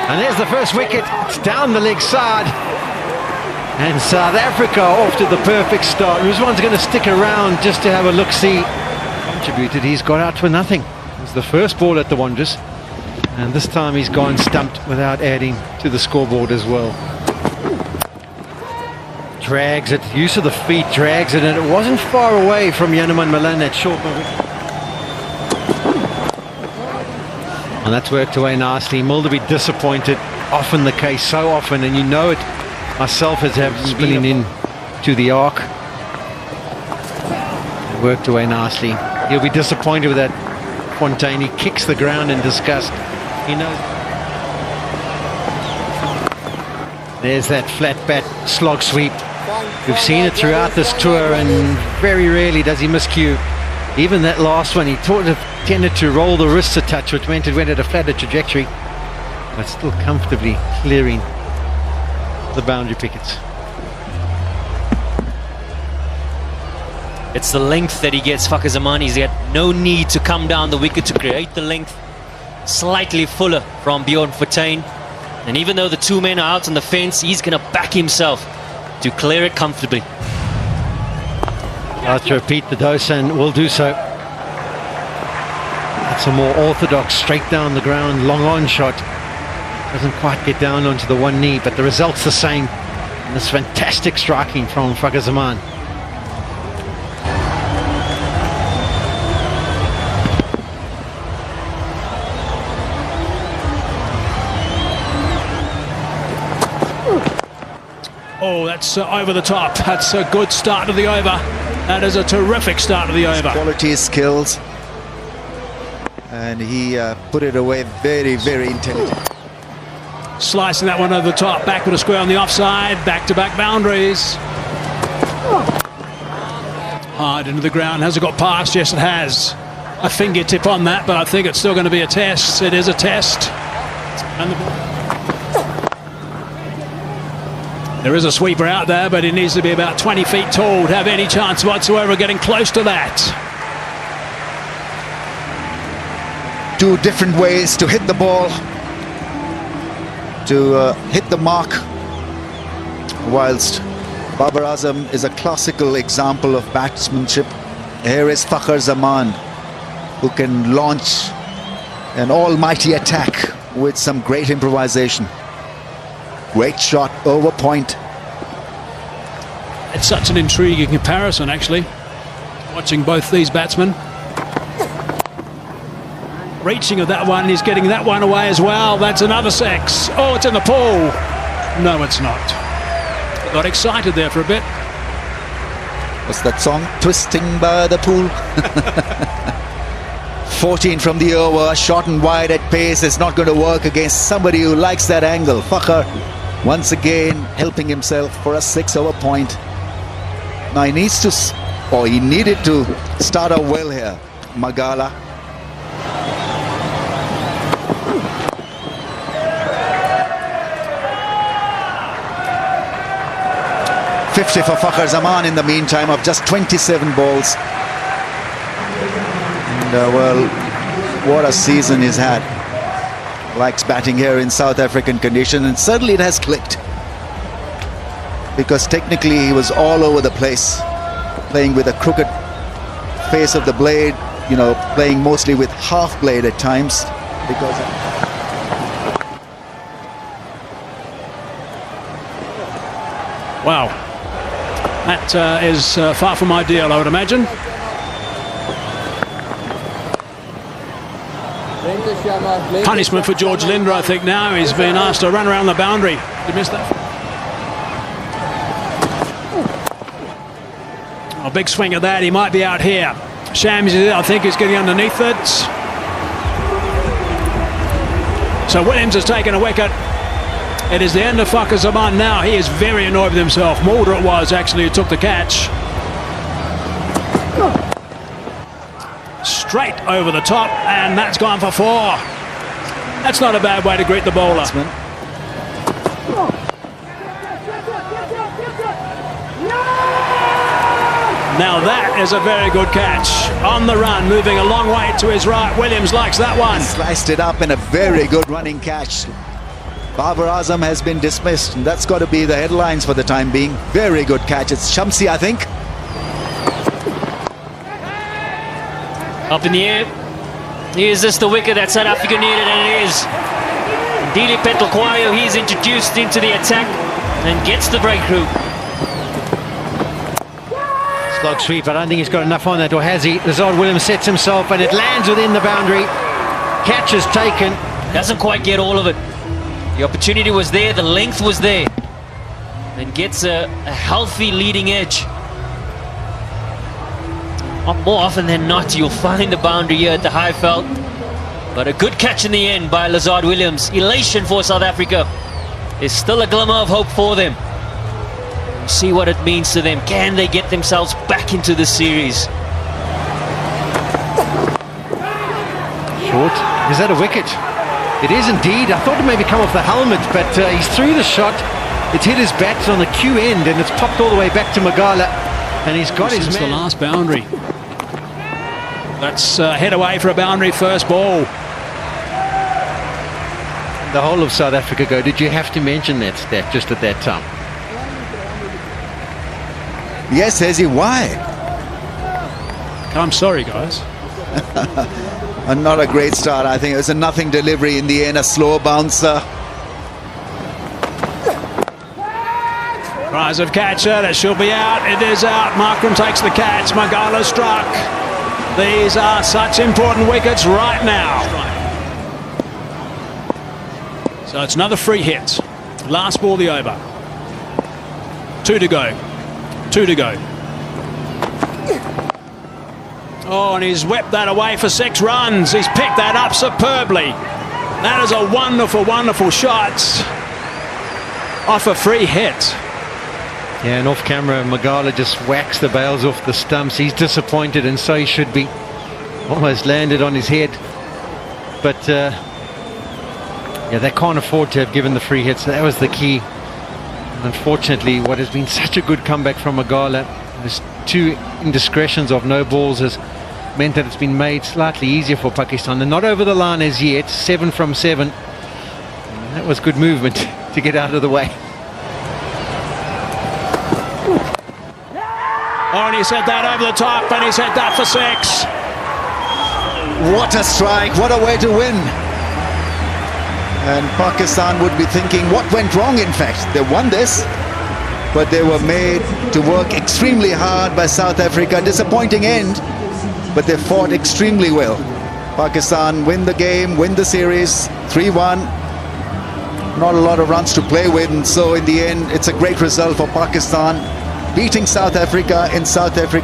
And there's the first wicket. It's down the leg side. And South Africa off to the perfect start. Rizwan's going to stick around just to have a look-see. Contributed, he's got out for nothing. It was the first ball at the Wanderers. And this time he's gone stumped without adding to the scoreboard as well. Drags it, use of the feet, drags it, and it wasn't far away from Yanuman Malan, that short wicket. And that's worked away nicely. Mulderby disappointed, often the case, so often, and you know it myself as have spinning in to the arc. Worked away nicely. He'll be disappointed with that Fontaine. He kicks the ground in disgust. He knows. There's that flat bat slog sweep. We've seen it throughout this tour, and very rarely does he miscue. Even that last one, he tended to roll the wrists a touch, which meant it went at a flatter trajectory, but still comfortably clearing the boundary pickets. It's the length that he gets, Fakhar Zaman. He's got no need to come down the wicket to create the length. Slightly fuller from Bjorn Fontaine. And even though the two men are out on the fence, he's going to back himself to clear it comfortably. Let's repeat the dose, and will do so. That's a more orthodox, straight down the ground, long on shot. Doesn't quite get down onto the one knee, but the result's the same. And this fantastic striking from Fakhar Zaman. Oh, that's over the top. That's a good start to the over. That is a terrific start to the over. Quality, skills, and he put it away very, very intelligent. Slicing that one over the top, back with a square on the offside, back-to-back boundaries. Hard into the ground. Has it got past? Yes, it has. A fingertip on that, but I think it's still going to be a test. It is a test. And there is a sweeper out there, but it needs to be about 20 feet tall to have any chance whatsoever of getting close to that. Two different ways to hit the ball, to hit the mark, whilst Babar Azam is a classical example of batsmanship. Here is Fakhar Zaman, who can launch an almighty attack with some great improvisation. Great shot, over point. It's such an intriguing comparison, actually, watching both these batsmen. Reaching of that one, he's getting that one away as well. That's another six. Oh, it's in the pool. No, it's not. Got excited there for a bit. What's that song? Twisting by the pool. 14 from the over, short and wide at pace. It's not going to work against somebody who likes that angle. Fakhar once again helping himself for a 6-over point. Now he needs to, or he needed to start out well here. Magala. .50 for Fakhar Zaman in the meantime of just 27 balls. And well, what a season he's had. Likes batting here in South African conditions, and suddenly it has clicked. Because technically he was all over the place, playing with a crooked face of the blade, you know, playing mostly with half blade at times. Because wow. That is far from ideal, I would imagine. Punishment for George Linder, I think now. He's been asked to run around the boundary. You missed that? A big swing of that. He might be out here. Shams, I think, is getting underneath it. So Williams has taken a wicket. It is the end of Fakhar Zaman now. He is very annoyed with himself. Mulder it was, actually, who took the catch. Straight over the top, and that's gone for 4. That's not a bad way to greet the bowler. Now that is a very good catch. On the run, moving a long way to his right. Williams likes that one. Sliced it up in a very good running catch. Babar Azam has been dismissed, and that's got to be the headlines for the time being. Very good catch. It's Shamsi, I think. Up in the air. Is this the wicket that South Africa needed? And it is. Dili Petelquayo, he's introduced into the attack and gets the breakthrough. Slog sweep, I don't think he's got enough on that, or has he? Lazard Williams sets himself and it lands within the boundary. Catch is taken. Doesn't quite get all of it. The opportunity was there, the length was there. And gets a healthy leading edge. More often than not, you'll find the boundary here at the Highveld. But a good catch in the end by Lazard Williams. Elation for South Africa. There's still a glimmer of hope for them. We'll see what it means to them. Can they get themselves back into the series? Short. Is that a wicket? It is indeed. I thought it maybe come off the helmet, but he's through the shot. It's hit his bat on the Q end and it's popped all the way back to Magala. And he's got his man. The last boundary. Let's head away for a boundary first ball. The whole of South Africa go. Did you have to mention that stat just at that time? Yes, Hezi, why? I'm sorry, guys. Not a great start. I think it was a nothing delivery in the end, a slow bouncer. Rise of catcher, that should be out. It is out. Markram takes the catch. Magala struck. These are such important wickets right now. So it's another free hit. Last ball of the over. 2 to go. 2 to go. Oh, and he's whipped that away for 6 runs. He's picked that up superbly. That is a wonderful, wonderful shot off a free hit. Yeah, and off camera, Magala just whacks the bails off the stumps. He's disappointed, and so he should be. Almost landed on his head. But, yeah, they can't afford to have given the free hits. That was the key. And unfortunately, what has been such a good comeback from Magala, there's 2 indiscretions of no balls has meant that it's been made slightly easier for Pakistan. They're not over the line as yet, 7 from 7. And that was good movement to get out of the way. Oh, and he said that over the top, and he said that for 6. What a strike, what a way to win. And Pakistan would be thinking, what went wrong in fact? They won this, but they were made to work extremely hard by South Africa. Disappointing end, but they fought extremely well. Pakistan win the game, win the series, 3-1. Not a lot of runs to play with, and so in the end, it's a great result for Pakistan, beating South Africa in South Africa.